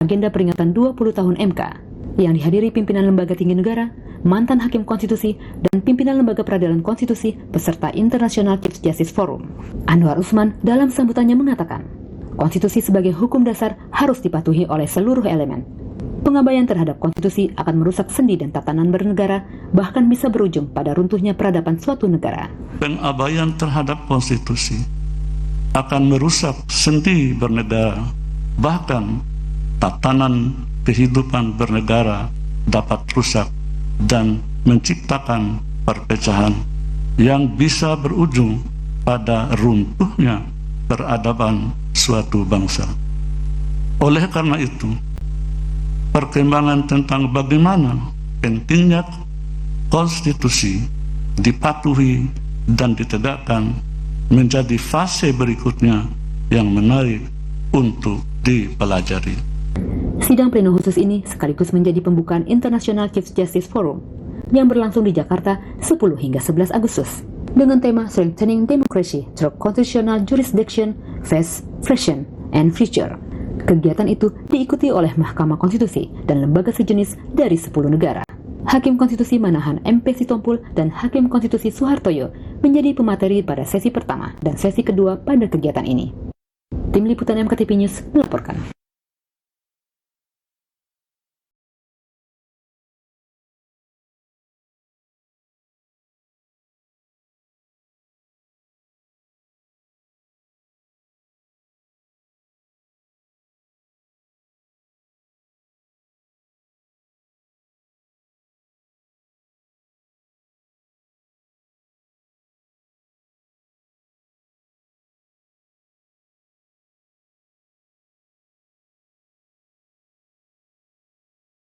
agenda peringatan 20 tahun MK yang dihadiri pimpinan lembaga tinggi negara, mantan hakim konstitusi, dan pimpinan lembaga peradilan konstitusi peserta International Chief Justice Forum. Anwar Usman dalam sambutannya mengatakan, konstitusi sebagai hukum dasar harus dipatuhi oleh seluruh elemen. Pengabaian terhadap konstitusi akan merusak sendi dan tatanan bernegara, bahkan bisa berujung pada runtuhnya peradaban suatu negara. Pengabaian terhadap konstitusi akan merusak sendi bernegara, bahkan tatanan kehidupan bernegara dapat rusak dan menciptakan perpecahan yang bisa berujung pada runtuhnya peradaban suatu bangsa. Oleh karena itu, perkembangan tentang bagaimana pentingnya konstitusi dipatuhi dan ditegakkan menjadi fase berikutnya yang menarik untuk dipelajari. Sidang pleno khusus ini sekaligus menjadi pembukaan International Chief Justice Forum yang berlangsung di Jakarta 10 hingga 11 Agustus dengan tema Strengthening Democracy Through Constitutional Jurisdiction, Past, Present, and Future. Kegiatan itu diikuti oleh Mahkamah Konstitusi dan lembaga sejenis dari 10 negara. Hakim Konstitusi Manahan MP Sitompul dan Hakim Konstitusi Suhartoyo menjadi pemateri pada sesi pertama dan sesi kedua pada kegiatan ini. Tim Liputan MKTP News melaporkan.